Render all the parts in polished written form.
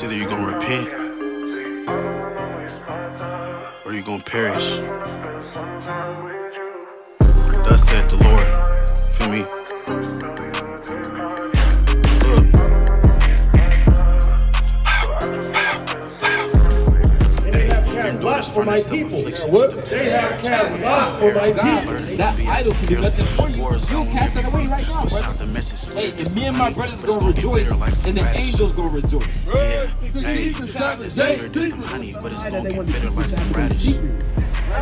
It's either you're gonna repent or you're gonna perish. Thus said the Lord. Feel me? Lots for my people. What? They have cast lots for my people. That idol can do nothing for you. You'll cast that away right now, brother. Hey, and me and my brothers gonna rejoice, and the angels gonna rejoice. To keep the 7 days secret. That they want to keep the Sabbath secret.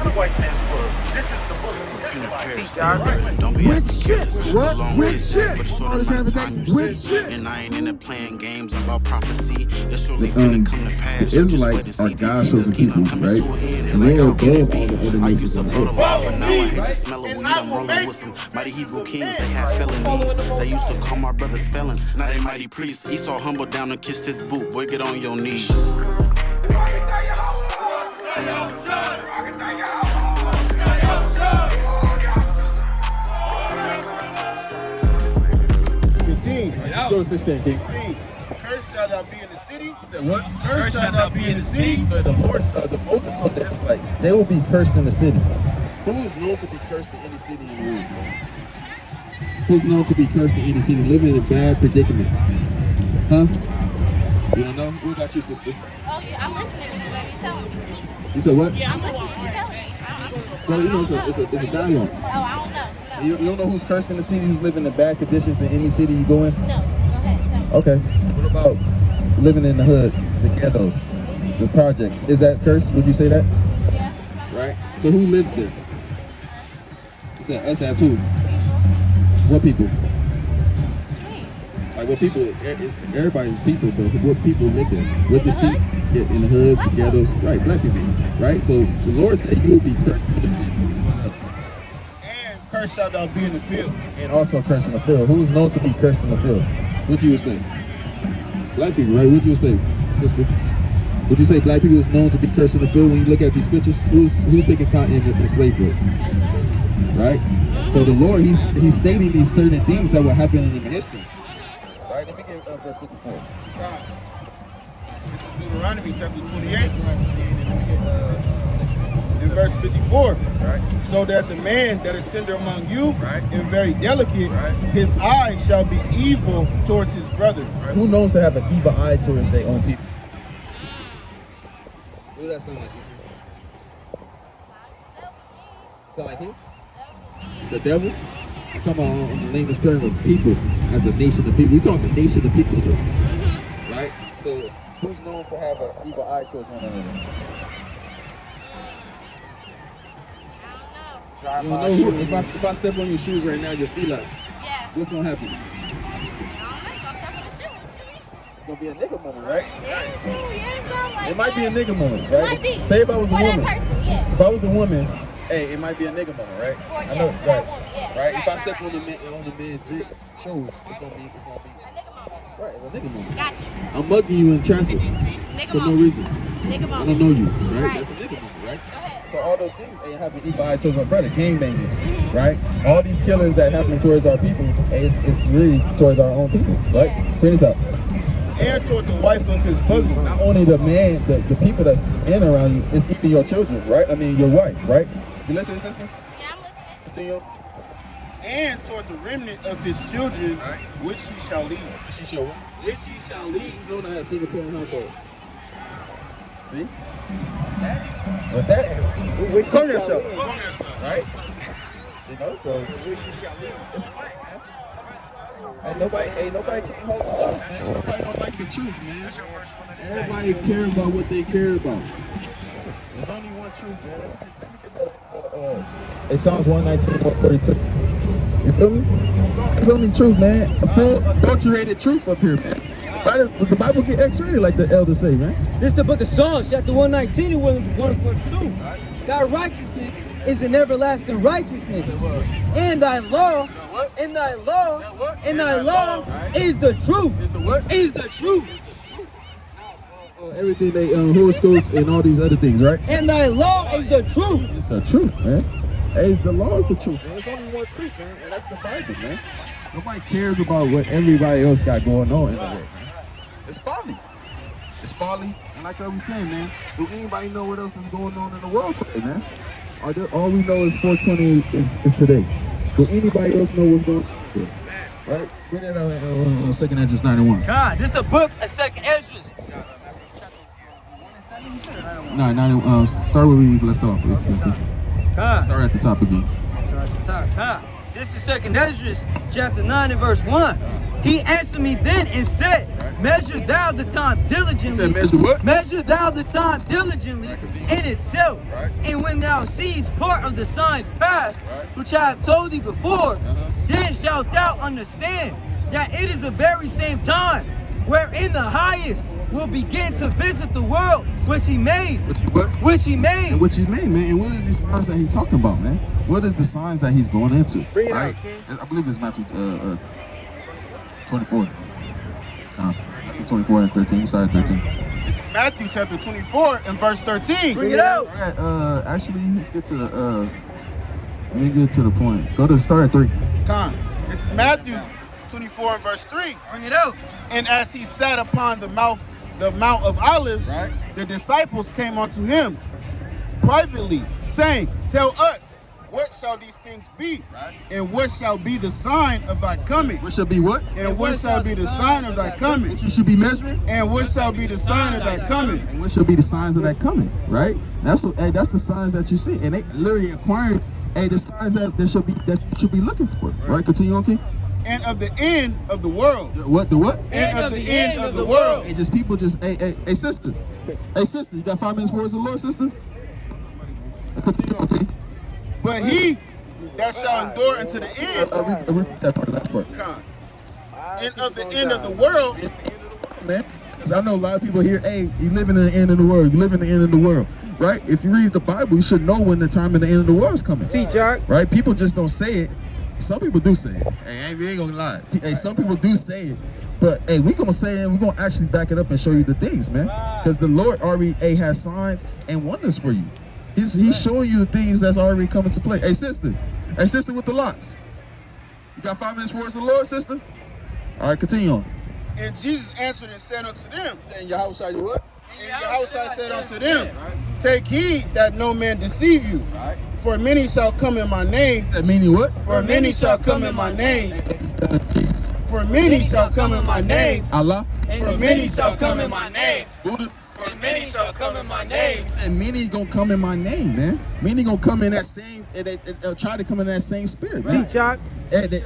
The white man's book. This is the book of With shit. What? With shit. All this everything. With shit. And I ain't in it playing games about prophecy. It's surely gonna come to pass. The Israelites are God's chosen people, right? And they are above all the other nations on earth. Follow me, and I will make some mighty Hebrew kings. They had felonies. They used to call my brothers felons. Now they mighty priests. Esau humbled down and kissed his boot. Boy, get on your knees. Go 16, King. Cursed shall thou be in the city. You said what? Cursed shall thou be in the city. So the Moses of the Israelites, they will be cursed in the city. Who is known to be cursed in any city in the world? Who's known to be cursed in any city, living in bad predicaments? Huh? You don't know? What about you, sister? Oh, yeah, I'm listening to you, baby. You're telling me. You said what? I'm listening. You're telling me. Well, you know, it's a dialogue. Oh, I don't know. No. You don't know who's cursed in the city, who's living in bad conditions in any city you go in? No. Go ahead. Tell me. Okay. What about living in the hoods, the ghettos, the projects? Is that cursed? Would you say that? Yeah. Right? So who lives there? You said us as who? What people? Like what people? It's everybody's people, but what people live there? What distinct? Yeah, in the hoods, the ghettos, right? Black people, right? So the Lord said you will be cursed in the field. And cursed shall thou be in the field. And also cursed in the field. Who's known to be cursed in the field? What you would say? Black people, right? What you would say, sister? Would you say black people is known to be cursed in the field when you look at these pictures? Who's picking cotton in the slave field? Right? So the Lord, he's stating these certain things that will happen in human history. Right? Let me get verse 54. This is Deuteronomy chapter 28. In verse 54. Right? So that the man that is tender among you, Right. and very delicate, Right. his eye shall be evil towards his brother. Right? Who knows to have an evil eye towards their own people? Who does that sound like, sister? Sound like who? The devil? I'm talking about on the lamest term of people, as a nation of people. We talk the nation of people here. Right? So who's known for have an evil eye towards one another? You don't know who, if I step on your shoes right now, your feet us. Yeah. What's gonna happen? I don't know. You gonna step in the shoe? What you mean? It's gonna be a nigga moment, right? Yeah, something like It might be a that. nigga moment, It right? might be. Say if I was a For woman. that person, yeah. If I was a woman, hey, it might be a nigga moment, right? For- I yeah, know, for that right? woman, yeah. Right? If I Right, step right, on the man's shoes, it's gonna be A nigga moment. right. It's a nigga moment. Got you. I'm mugging you in traffic Nigga for no moment. reason. Nigga I moment. don't know you, right? Right. That's a nigga moment, right? Go ahead. So all those things ain't having evil eye towards my brother, gang banging, right? All these killings that happen towards our people, it's really towards our own people, right? Bring this out. And toward the wife of his bosom. Not only the man, the people that's in around you, it's even your children, right? I mean your wife, right? You listening, sister? Yeah, I'm listening. Continue. And toward the remnant of his children, Right. which he shall lead. She show what? Which he shall lead. He's known to have single parent households. See? With that, come yourself, right? You know, so it's fine, man. Ain't nobody can hold the truth, man. Nobody don't like the truth, man. Everybody care about what they care about. There's only one truth, man. Let me get that. It's Psalms 119, 142. You feel me? It's only truth, man. A full adulterated truth up here, man. The Bible get X-rated, like the elders say, man. This is the book of Psalms, chapter 119 and 142. Thy righteousness is an everlasting righteousness. And thy law, and thy law, and thy law is the truth. Is the what? Is the truth. Everything they horoscopes and all these other things, right? And thy law is the truth. It's the truth, man. Hey, the law is the truth, man. There's only one truth, man, and that's the Bible, man. Nobody cares about what everybody else got going on in the world, man. It's folly. It's folly. And like I was saying, man, do anybody know what else is going on in the world today, man? All we know is 420 is today. Do anybody else know what's going on today? Right? Bring that out in 2nd Esdras 91. God, this is the book of 2nd Esdras. No, 91. Start where we left off. God. Start at the top again. Start at the top. God. This is 2nd Esdras, chapter 9 and verse 1. He answered me then and said, measure thou the time diligently. He said, measure what? Measure thou the time diligently in itself. And when thou seest part of the signs past, which I have told thee before, then shalt thou understand that it is the very same time wherein the highest will begin to visit the world which he made. Which he made. And which he made, man. And what is these signs that he's talking about, man? What is the signs that he's going into? Right? I believe it's Matthew 24. Matthew 24 and 13. Start at 13. This is Matthew chapter 24 and verse 13. Bring it out. All right, actually, let's get to the let me get to the point. Start at 3. This is Matthew 24 and verse 3. Bring it out. And as he sat upon the Mount of Olives, the disciples came unto him privately, saying, tell us, what shall these things be? And what shall be the sign of thy coming? What shall be what? And what shall be the sign of thy coming? What you should be measuring? And what shall be the sign of thy coming? And what shall be the signs of that coming? Right? That's the signs that you see. And they literally acquiring the signs that should be looking for. Right? Continue on, King. And of the end of the world. What? The what? And of the end of the world. Hey, just people just, hey, sister. Hey, sister, you got 5 minutes for us, the Lord, sister? Continue, okay? But he that shall endure unto the end. Read that part, last part. And of the end of the world. Man, I know a lot of people here, hey, you live in the end of the world. You live in the end of the world. Right? If you read the Bible, you should know when the time of the end of the world is coming. Right? People just don't say it. Some people do say it. Hey, we ain't gonna lie. Hey, some people do say it. But hey, we gonna say it and we gonna actually back it up and show you the things, man. Because the Lord already has signs and wonders for you. He's showing you the things that's already coming to play. Hey, sister. Hey, sister with the locks. You got 5 minutes for us, the Lord, sister? All right, continue on. And Jesus answered and said unto them. And Yahushua, you what? And Yahushua said unto them, take heed that no man deceive you. For many shall come in my name. That meaning what? For many shall come in my name. For many shall come in my name. Allah. For many shall come in my name. Buddha. For many shall come in my name. He said many gonna come in my name, man. Many gonna come in that same, try to come in that same spirit, man.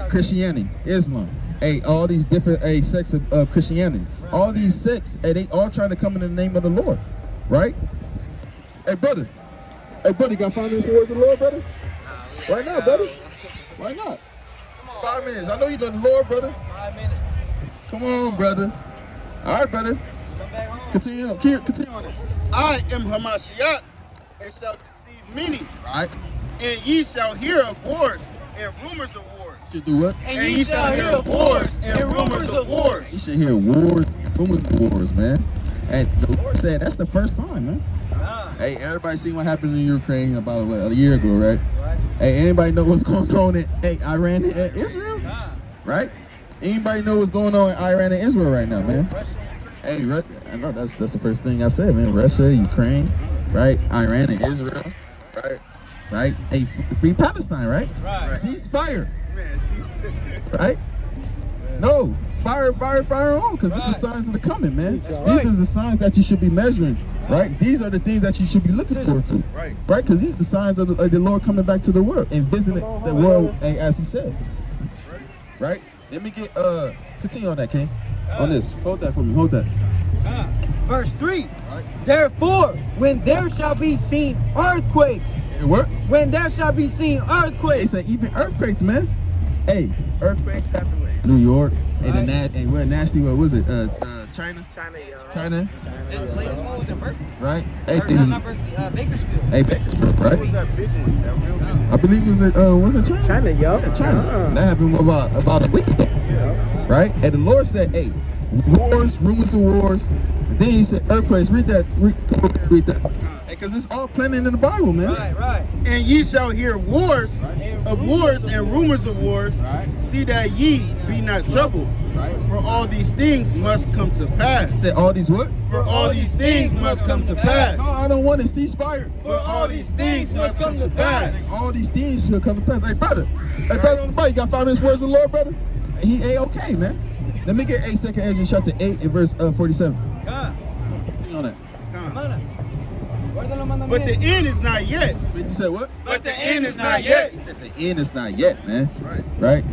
Christianity, Islam, hey, all these different sects of Christianity. All these sects, hey, they all trying to come in the name of the Lord, right? Hey, brother. Hey, brother, you got 5 minutes towards the Lord, brother? Right now, brother. Why not? 5 minutes. I know you done the Lord, brother. 5 minutes. Come on, brother. All right, brother. Continue on. Continue on. I am Hamashiach, and shall deceive many. Right. And ye shall hear of wars and rumors of wars. You do what? And ye shall hear of wars and rumors of wars. You should hear wars, rumors of wars, man. And the Lord said that's the first sign, man. Hey, everybody seen what happened in Ukraine about a year ago, right? Hey, anybody know what's going on in Iran and Israel? Right? Anybody know what's going on in Iran and Israel right now, man? Hey, I know that's the first thing I said, man. Russia, Ukraine, right? Iran and Israel, right? Hey, free Palestine, right? Ceasefire, right? No, fire on, because this is the signs of the coming, man. These are the signs that you should be measuring, right? These are the things that you should be looking forward to, right? Because these are the signs of the Lord coming back to the world and visiting the world, as He said, right? Let me get continue on that, King. On this, hold that for me. Hold that. Verse 3. Therefore, when there shall be seen earthquakes. What? When there shall be seen earthquakes. They say even earthquakes, man. Hey, earthquakes happen like New York. Hey, what nasty? What was it? China. China. The latest one was in Merritt. Right. Hey, Bakersfield. Hey, Bakersfield, right? What was that big one? That real big one? I believe it was it China? China, yo. Yeah, China. That happened about a week ago. Right? And the Lord said, hey, wars, rumors of wars. And then He said earthquakes. Read that. Read that. Because it's all planted in the Bible, man. Right. And ye shall hear wars of wars and rumors of wars. See that ye be not troubled. Right. For all these things must come to pass. Say all these what? For all these things must come to pass. No, I don't want to cease fire. For all these things must come to pass. All these things should come to pass. Hey, brother. Hey, brother on the bike, you got 5 minutes words of the Lord, brother? He A-okay, man. Let me get 2 Ezra chapter 8 and verse 47. See on that. But the end is not yet. You said what? But the end is not yet. He said the end is not yet, man. Right?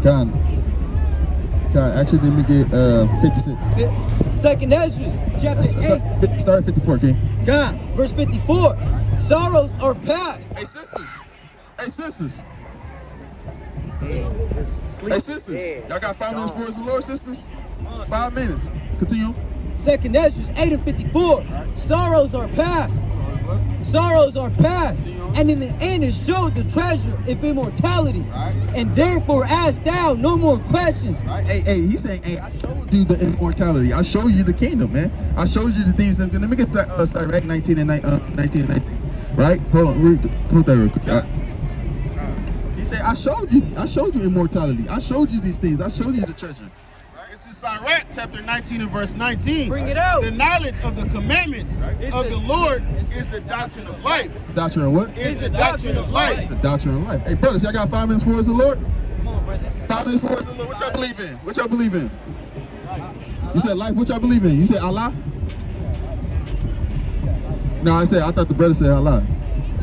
Con. Actually, let me get 56. 2 Ezra, chapter 8. Start at 54, King. God, verse 54. Sorrows are past. Hey, sisters. Hey, sisters. Hey, sisters. Y'all got 5 minutes for us, the Lord, sisters? 5 minutes. Continue. 2 Ezra 8 and 54. Sorrows are past. Sorrows are past. And in the end is showed the treasure of immortality. And therefore ask thou no more questions. Hey, he's saying, hey, I showed you the immortality. I showed you the kingdom, man. I showed you the things. Let me get that, Sirach 19 and 19. Right? Hold that real quick. He said, I showed you immortality. I showed you these things. I showed you the treasure. It's in Sirach chapter 19 and verse 19. Bring it out. The knowledge of the commandments of the Lord is the doctrine of life. The doctrine of what? Is the doctrine of life. The doctrine of life. Hey, brothers, y'all got 5 minutes for us, the Lord? Come on, brother. 5 minutes for us, the Lord. What y'all believe in? What y'all believe in? You said life. What y'all believe in? You said Allah? No, I thought the brother said Allah.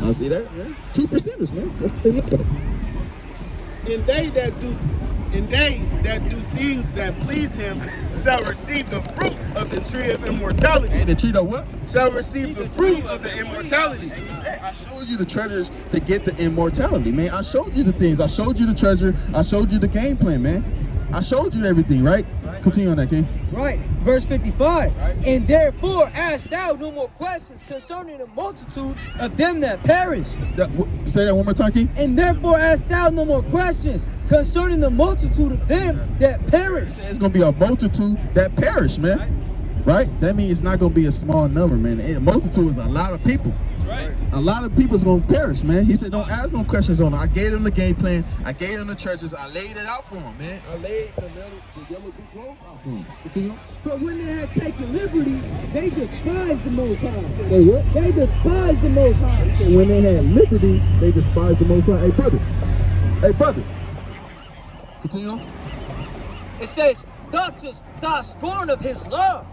I see that, man. 2%ers, man. That's what they look like. And they that do things that please him shall receive the fruit of the tree of immortality. And the tree of what? Shall receive the fruit of the immortality. And he said, I showed you the treasures to get the immortality, man. I showed you the things. I showed you the treasure. I showed you the game plan, man. I showed you everything, right? Continue on that, King. Right. Verse 55. And therefore ask thou no more questions concerning the multitude of them that perish. Say that one more time, King. And therefore ask thou no more questions concerning the multitude of them that perish. It's going to be a multitude that perish, man. Right? That means it's not going to be a small number, man. A multitude is a lot of people. A lot of people is going to perish, man. He said, don't ask no questions on it. I gave them the game plan. I gave them the treasures. I laid it out for them, man. I laid the yellow brick road out for them. Continue. But when they had taken liberty, they despised the Most High. They what? They despised the Most High. And when they had liberty, they despised the Most High. Hey, brother. Hey, brother. Continue. It says, thou scorn of his law.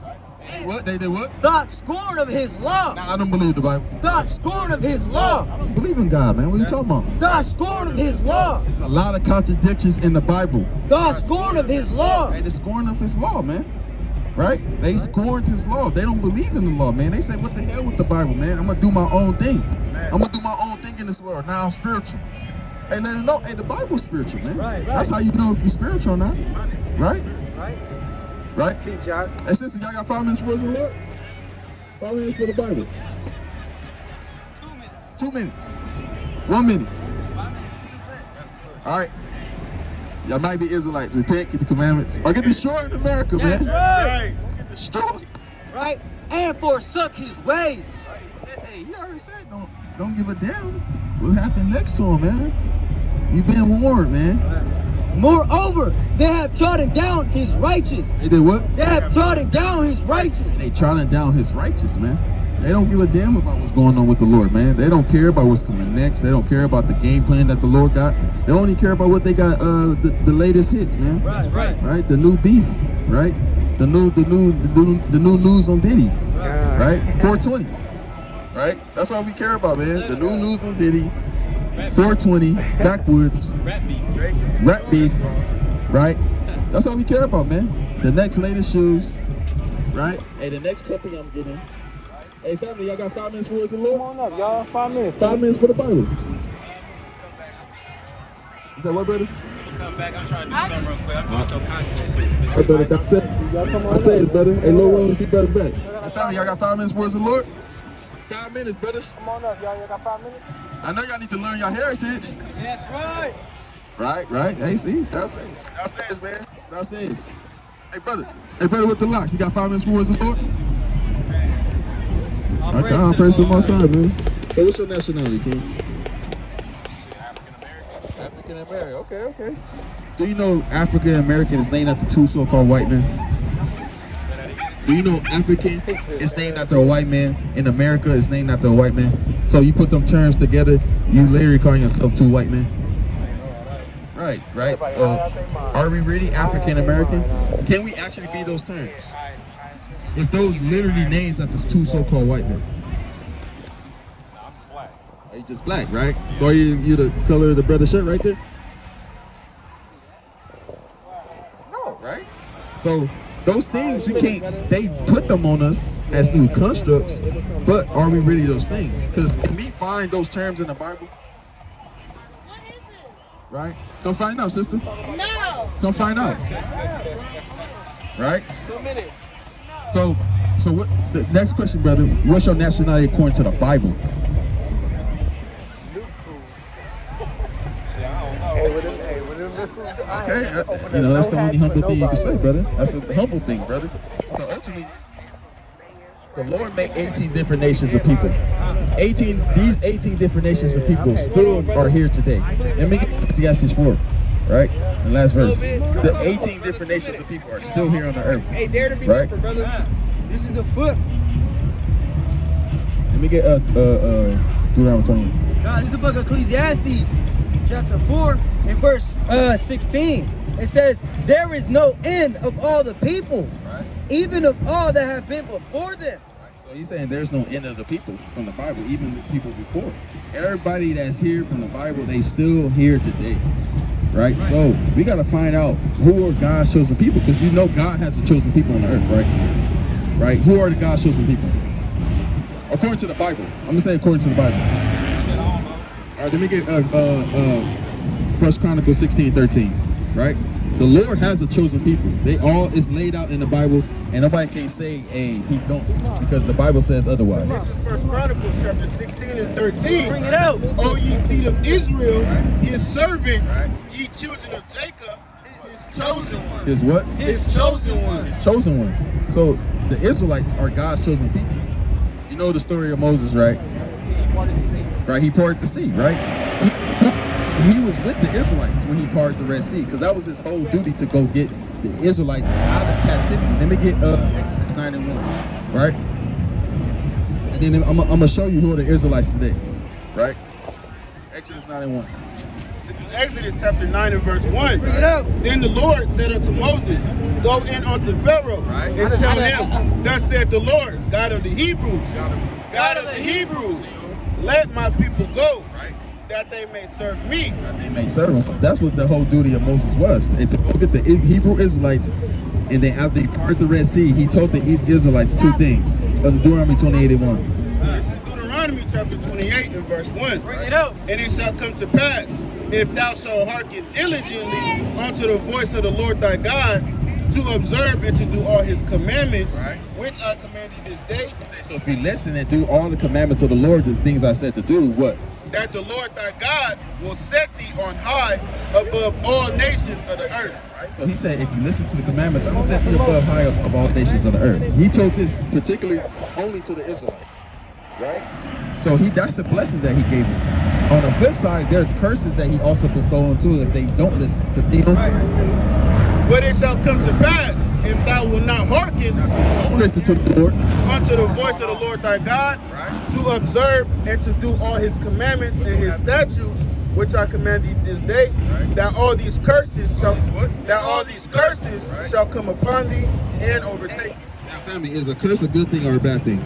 What? They did what? Thou scorn of his law. Nah, I don't believe the Bible. Thou scorn of his law. I don't believe in God, man. What are you talking about? Thou scorn of his law. There's a lot of contradictions in the Bible. Thou scorn of his law. Hey, they scorn of his law, man. Right? They scorned his law. They don't believe in the law, man. They say, what the hell with the Bible, man? I'm going to do my own thing. I'm going to do my own thing in this world. Now I'm spiritual. Hey, let them know, hey, the Bible's spiritual, man. Right. That's how you know if you're spiritual or not. Right? Right? Hey, John. Hey, sister, y'all got 5 minutes for us, Lord? 5 minutes for the Bible. 2 minutes. 1 minute. All right. Y'all might be Israelites. Repent, get the commandments, or get destroyed in America, man. Right. Get destroyed. Right? And forsook his ways. Right. Hey, he already said, don't give a damn what happened next to him, man. You've been warned, man. Moreover, they have trodden down his righteous. They did what? They have trodden down his righteous. They trodden down his righteous, man. They don't give a damn about what's going on with the Lord, man. They don't care about what's coming next. They don't care about the game plan that the Lord got. They only care about what they got, the latest hits, man. Right? The new beef, right? The new news on Diddy, right? 420, right? That's all we care about, man. The new news on Diddy, 420, backwoods, rap beef, right? That's all we care about, man. The next latest shoes, right? Hey, the next puppy I'm getting. Hey, family, y'all got 5 minutes for us, the Lord? Come on up, y'all. 5 minutes. 5 minutes for the Bible. Is that what, brother? Come back. I'm trying to do something real quick. I'm doing some content. Hey, brother, that's it. I tell you, brother. Hey, Lord, want to see brothers back. Hey, family, y'all got 5 minutes for us, the Lord? 5 minutes, brothers. Come on up, y'all. Y'all got 5 minutes? I know y'all need to learn your heritage. That's right. Right. Hey, see, that's it, man. That's it. Hey, brother with the locks. You got 5 minutes for us, the Lord? I can't praise him on my side, man. So what's your nationality, King? African American. Okay. Do you know African American is named after two so-called white men? Do you know African is named after a white man and America is named after a white man? So you put them terms together, you literally call yourself two white men? Right. So are we really African American? Can we actually be those terms? If those literally names after two so-called white men? Are you just black, right? So are you the color of the brother's shirt right there? No, right? So those things we can't, they put them on us as new constructs, but are we really those things? Because can we find those terms in the Bible? What is this? Right? Come find out, sister. No. Come find out. Right? 2 minutes. So what? The next question, brother. What's your nationality according to the Bible? Okay, that's the only humble thing you can say, brother. That's a humble thing, brother. So ultimately, the Lord made 18 different nations of people. These 18 different nations of people still are here today. Let me get Ecclesiastes 4, right? The last verse. The 18 different nations of people are still here on the earth, right? This is the book. Let me get Deuteronomy. Nah, this is the book of Ecclesiastes, chapter 4 and verse 16. It says, there is no end of all the people, even of all that have been before them. So he's saying there's no end of the people from the Bible, even the people before. Everybody that's here from the Bible, they still here today, right? So we got to find out who are God's chosen people, because you know God has the chosen people on the earth, right? Right? Who are the God's chosen people? According to the Bible. I'm going to say according to the Bible. All right, let me get 1 Chronicles 16:13, right? The Lord has a chosen people. They all is laid out in the Bible, and nobody can say, hey, he don't, because the Bible says otherwise. This is 1 Chronicles chapter 16 and 13. Bring it out. O ye seed of Israel, his servant, ye children of Jacob, his chosen one. His what? His chosen one. Chosen ones. So the Israelites are God's chosen people. You know the story of Moses, right? Right, he parted the sea, right? He was with the Israelites when he parted the Red Sea, because that was his whole duty, to go get the Israelites out of captivity. Let me get Exodus 9 and 1, right? And then I'm gonna show you who are the Israelites today, right? Exodus 9 and 1. This is Exodus chapter 9 and verse 1. Bring it out. Then the Lord said unto Moses, go in unto Pharaoh and tell him, thus saith the Lord, God of the Hebrews, God of the Hebrews, let my people go, that they may serve me. They may serve him. So that's what the whole duty of Moses was, and to go get the Hebrew Israelites. And then after he parted the Red Sea, he told the Israelites two things. Deuteronomy 28 and 1. This is Deuteronomy chapter 28 and verse 1. Bring it out. And it shall come to pass, if thou shalt hearken diligently unto the voice of the Lord thy God, to observe and to do all his commandments, which I command thee this day. So if you listen and do all the commandments of the Lord, the things I said to do, what? That the Lord thy God will set thee on high above all nations of the earth. Right? So he said, if you listen to the commandments, I'm going to set thee above high of all nations of the earth. He told this particularly only to the Israelites, right? So that's the blessing that he gave them. On the flip side, there's curses that he also bestowed on too if they don't listen. But it shall come to pass, if thou wilt not hearken, don't listen to the Lord, unto the voice of the Lord thy God, to observe and to do all his commandments and his statutes, which I command thee this day, that all these curses shall come upon thee and overtake thee. Now, family, is a curse a good thing or a bad thing?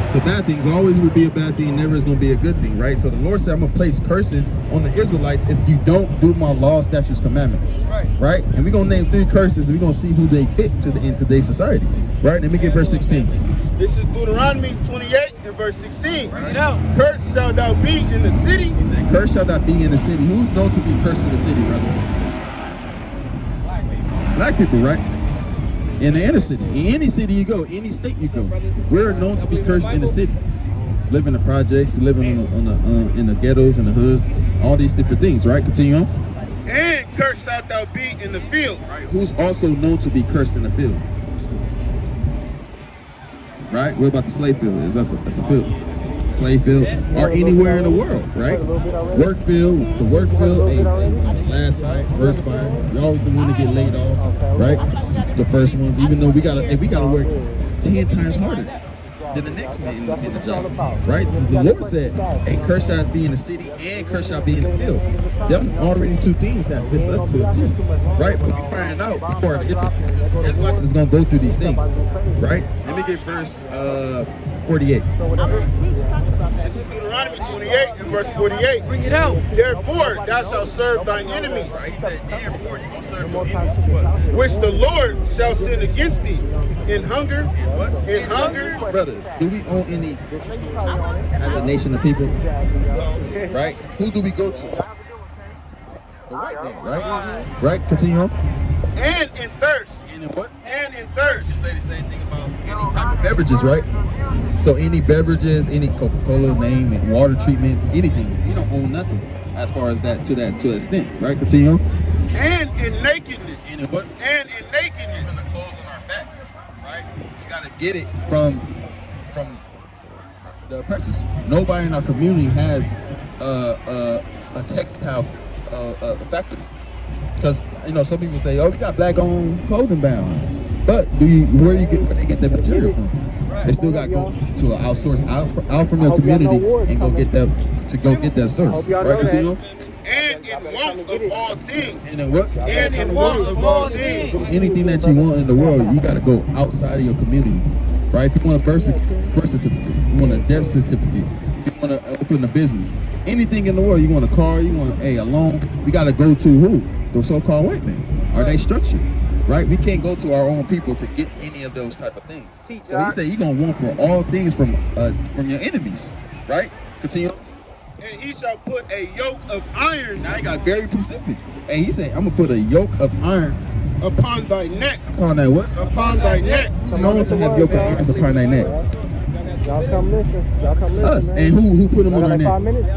So bad things always will be a bad thing, never is going to be a good thing, right? So the Lord said, I'm going to place curses on the Israelites if you don't do my law, statutes, commandments, right? And we're going to name 3 curses, and we're going to see who they fit in today's society, right? Let me get verse 16. This is Deuteronomy 28 and verse 16. Bring it out. Cursed shalt thou be in the city. He said, cursed shalt thou be in the city. Who's known to be cursed in the city, brother? Black people, right? In the inner city. In any city you go, any state you go, we're known to be cursed in the city. Live in the projects, living in the ghettos, in the hoods, all these different things, right? Continue on. And cursed shalt thou be in the field. Right? Who's also known to be cursed in the field? Right? What about the slave field? That's a field. Slave field. or anywhere in the world, right? Work field, the work field, last fire, first fire. We always the one to get laid off, right? The first ones, even though we gotta work 10 times harder than the next man in the job, right? So the Lord said, hey, Kershaw be in the city and Kershaw be in the field. Them already two things that fits us to a T, right? But we finding out before Israelites is gonna go through these things, right? Let me get verse 48. This is Deuteronomy 28 and verse 48. Bring it out. Therefore, thou shalt serve thine enemies, Right? He said, therefore, you're gonna serve your enemies. What? which the Lord shall send against thee in hunger, in hunger. Brother, do we own any grocery stores as a nation of people? Right? Who do we go to? The white man, right? Right? Continue on. And in thirst, And in what? and in thirst. Say the same thing about any type of beverages, right? So any beverages, any Coca-Cola name, and water treatments, anything, we don't own nothing as far as that to an extent, right? Continue on. And in nakedness, And in what? and in nakedness. The clothes on our backs, right? We gotta get it from the apprentice. Nobody in our community has a textile factory. Because some people say, "Oh, we got black-owned clothing brands," but where do you get that material from? They still got to go to an outsource out from your community and go get that source. Right? Continue on. And in want of all things. And then what? And in want of all things. Anything that you want in the world, you got to go outside of your community, right? If you want a birth certificate, you want a death certificate, if you want to open a business, anything in the world, you want a car, you want a loan, we got to go to who? The so-called white men. Are they structured? Right? We can't go to our own people to get any of those type of things. So he said, you're going to want for all things from your enemies, right? Continue. And he shall put a yoke of iron Now he got very specific. And he said, I'm going to put a yoke of iron upon thy neck, upon that what? upon thy neck. Who's known to have yoke of iron upon their neck? Y'all come listen. Y'all come listen. Us. Man. And who put them on our Another 5 neck? minutes.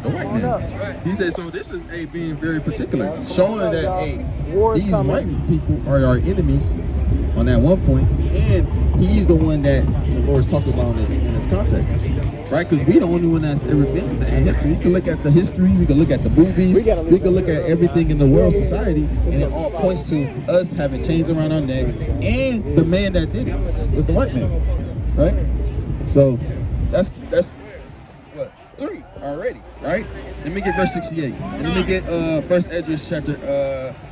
The white man. He said, so this is being very particular, showing that War's these coming. white people are our enemies on that one point, and he's the one that the Lord's talking about in this context, right? Because we the only one that's ever been through that in history. We can look at the history, we can look at the movies, we can look at everything in the world society, and it all points to us having chains around our necks, and the man that did it was the white man, right? So that's what 3 already, right? Let me get verse 68. And let me get First Esdras chapter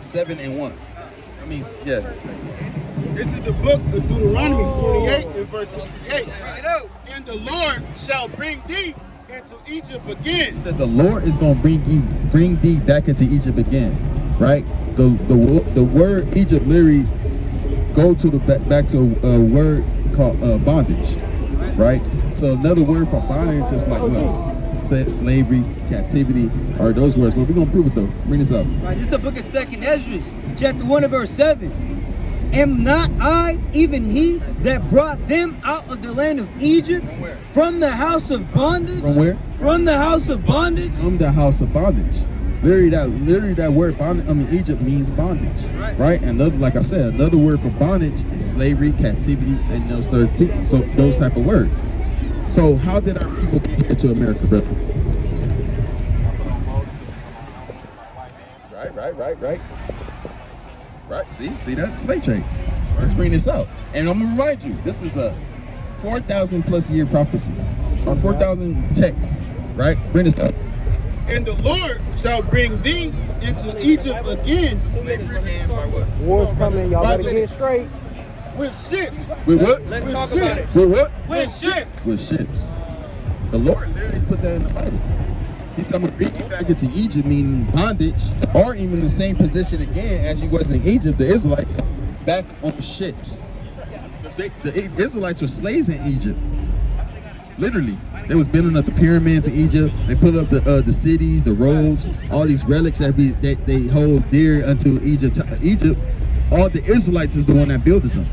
7 and 1. I mean, yeah. This is the book of Deuteronomy 28 and verse 68. And the Lord shall bring thee into Egypt again. It said the Lord is going to bring thee back into Egypt again, right? The word Egypt literally go to back to a word called bondage, right? So another word for bondage is like what? Slavery, captivity, are those words. But we're going to prove it though. Bring this up. Right, this is the book of 2nd Esdras, chapter 1 and verse 7. Am not I, even he, that brought them out of the land of Egypt, from the house of bondage? From where? From the house of bondage? From the house of bondage. Literally that word bondage, Egypt means bondage, right? And like I said, another word for bondage is slavery, captivity, and those type of words. So how did our people get here to America, brother? Right. See that slave trade. Let's bring this out. And I'm gonna remind you, this is a 4,000 plus year prophecy, or 4,000 texts, right? Bring this up. And the Lord shall bring thee into Egypt again. Slavery again by what? War's coming. Y'all better get straight. With ships. With what? With ships. With what? With ships. With ships. The Lord literally put that in the Bible. He said, I'm going to bring you back into Egypt, meaning bondage, or even the same position again as you was in Egypt, the Israelites, back on ships. The Israelites were slaves in Egypt. Literally. They was building up the pyramids in Egypt. They put up the cities, the roads, all these relics that they hold dear unto Egypt. All the Israelites is the one that built them.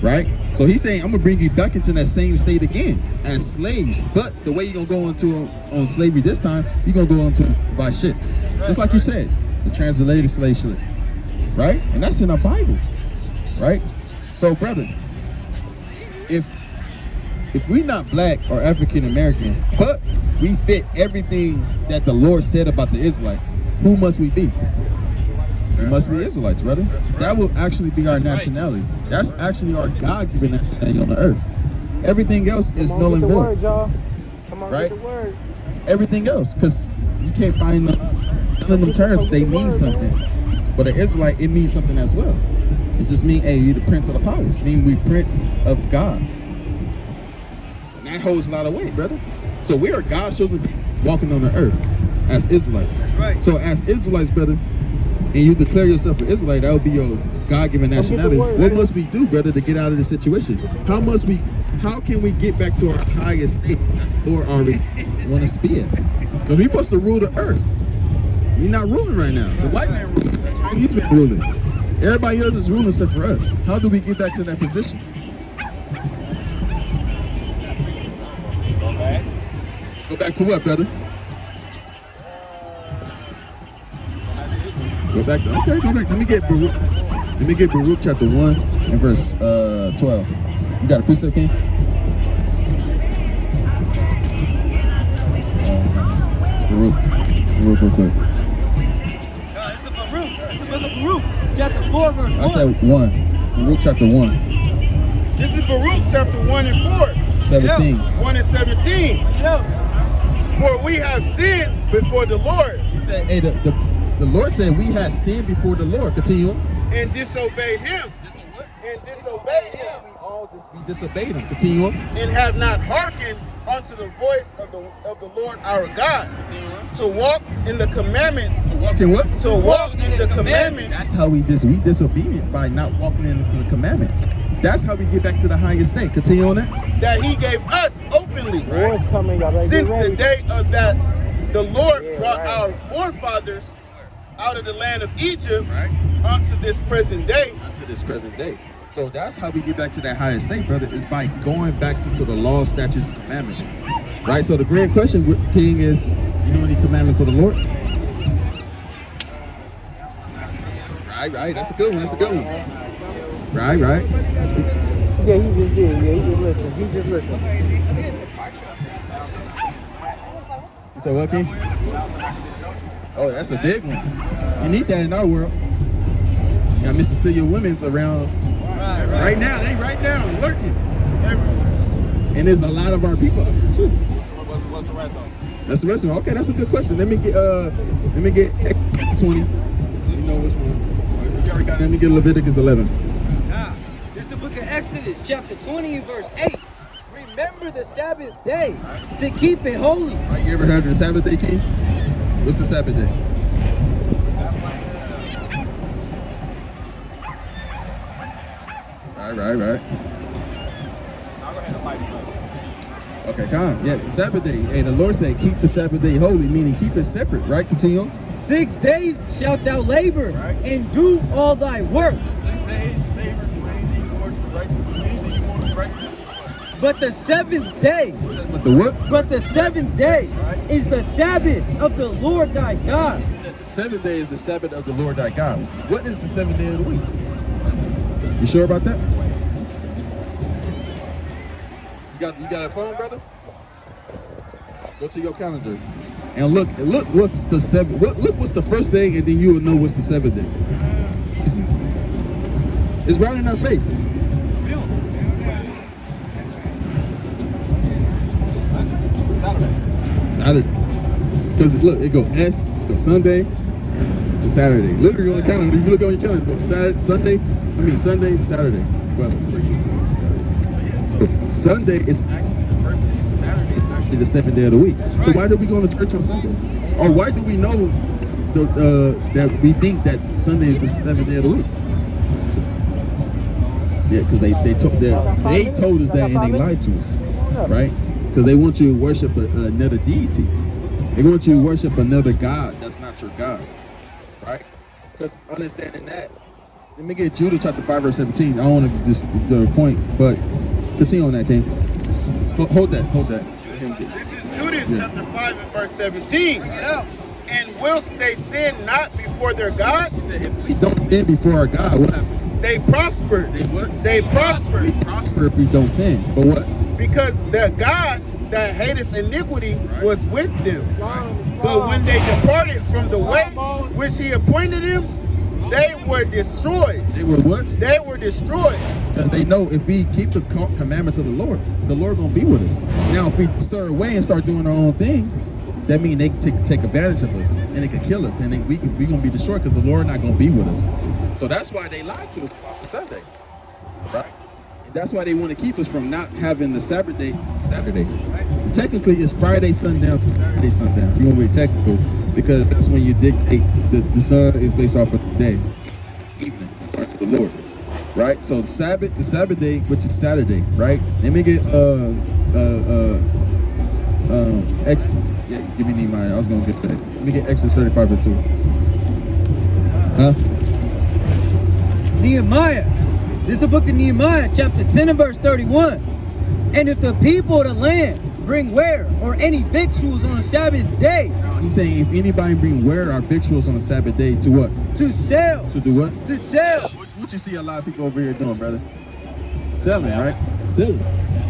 Right? So he's saying, I'm going to bring you back into that same state again as slaves. But the way you're going to go on slavery this time, you're going to go into by ships. Just like you said, the translated slave ship. Right? And that's in the Bible. Right? So, brother, if if we not black or African American, but we fit everything that the Lord said about the Israelites, who must we be? We must be Israelites, brother. That will actually be our nationality. That's actually our God-given nationality on the earth. Everything else is null and void. Word, y'all. Come on, right? get the word. Everything else, because you can't find none of them terms. They mean something, but an Israelite, it means something as well. It just mean, hey, you the prince of the powers. Mean we prince of God. And that holds a lot of weight, brother. So we are God's chosen walking on the earth as Israelites. Right. So as Israelites, brother, and you declare yourself an Israelite, that would be your God-given nationality. What must we do, brother, to get out of this situation? How can we get back to our highest state or already want us to be at? Because we're supposed to rule the earth. We're not ruling right now. The white man ruling. He's been ruling. Everybody else is ruling except for us. How do we get back to that position? Go back to what, brother? Go back to, okay, go back. Let me get Baruch chapter 1 and verse 12. You got a precept, King? Baruch real quick. It's the Baruch. It's the book of Baruch. Chapter 4, verse 1. I said 1. Baruch chapter 1. This is Baruch chapter 1 and 4. 17. 1 and 17. Yeah. For we have sinned before the Lord. Hey, the Lord said we had sinned before the Lord. Continue on. And disobeyed him. And disobeyed him. We disobeyed him. Continue on. And have not hearkened unto the voice of the Lord our God. To walk in the commandments. To walk in what? To walk in the commandments. That's how we disobedient, by not walking in the commandments. That's how we get back to the highest state. Continue on that. That he gave us openly. War's coming, y'all better Since get ready. the day of that the Lord brought our forefathers out of the land of Egypt unto this present day. To this present day. So that's how we get back to that higher state, brother, is by going back to the law, statutes, and commandments. Right? So the grand question, King, is, you know any commandments of the Lord? Right. That's a good one. Right. Yeah, he just did. Yeah, he just listened. You said what, King? Oh, that's a big one. You need that in our world. You got Mr. Steal Your Women's around right now. They right now lurking. And there's a lot of our people too. What's the rest of them? That's the rest of them. Okay, that's a good question. Let me get Exodus 20. You know which one? You already got. Let me get Leviticus 11. It's the book of Exodus, chapter 20, verse 8. Remember the Sabbath day to keep it holy. Right, you ever heard of the Sabbath day, King? What's the Sabbath day? Right. Okay, calm. Yeah, it's the Sabbath day. Hey, the Lord said, keep the Sabbath day holy, meaning keep it separate, right? Continue on. 6 days shalt thou labor and do all thy work. 6 days, labor, do anything you want to do right. But the seventh day, But the what? but the seventh day is the Sabbath of the Lord thy God. The seventh day is the Sabbath of the Lord thy God. What is the seventh day of the week? You sure about that? You got a phone, brother? Go to your calendar and look what's the seventh. Look what's the first day, and then you will know what's the seventh day. You see? It's right in our faces. Saturday. Because look, it go Sunday to Saturday. Literally on the calendar. If you look on your calendar, it goes Sunday, Saturday. Well, for you, Saturday. Sunday is actually the first day. Saturday is actually the seventh day of the week. So why do we go to church on Sunday? Or why do we know that we think that Sunday is the seventh day of the week? Yeah, because they told us that and they lied to us, right? Because they want you to worship another deity. They want you to worship another God that's not your God, right? Because understanding that, let me get Judah chapter 5 verse 17. I don't want to just the point, but continue on that, King. Hold that. This is Judas chapter 5 and verse 17. And whilst they sin not before their God, if we don't sin before our God, what happens? they prosper. They what? They prosper. We prosper if we don't sin. But what? because the God that hateth iniquity was with them. But when they departed from the way which he appointed them, they were destroyed. They were what? They were destroyed. Because they know if we keep the commandments of the Lord gonna be with us. Now, if we stir away and start doing our own thing, that means they take advantage of us and they could kill us, and then we gonna be destroyed because the Lord not gonna be with us. So that's why they lied to us about Sunday, right? And that's why they want to keep us from not having the Sabbath day on Saturday. And technically, it's Friday sundown to Saturday sundown. If you want to be technical, because that's when you dictate the sun is based off of the day, evening, according to the Lord, right? So the Sabbath day, which is Saturday, right? Let me get yeah, give me Nehemiah. I was gonna get to that. Let me get Exodus 35:2. Huh? Nehemiah. This is the book of Nehemiah, chapter 10 and verse 31. And if the people of the land bring ware or any victuals on a Sabbath day. He's saying if anybody bring ware or victuals on a Sabbath day to what? To sell. To do what? To sell. What you see a lot of people over here doing, brother? Selling, right? Selling.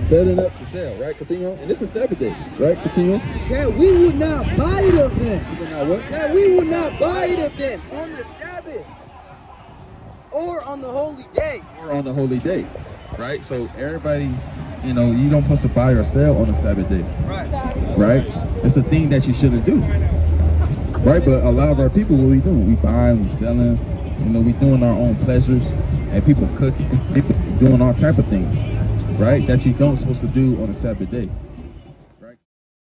Setting up to sell, right? Continue on. And this is Sabbath day, right? Continue on. That we would not buy it of them. You would not what? That we would not buy it of them on the Sabbath. Or on the holy day. Or on the holy day, right? So everybody, you know, you don't supposed to buy or sell on a Sabbath day. Right? It's a thing that you shouldn't do. Right? But a lot of our people, what we doing? We buying, we selling, you know, we doing our own pleasures, and people cooking, people doing all type of things, right? That you don't supposed to do on a Sabbath day.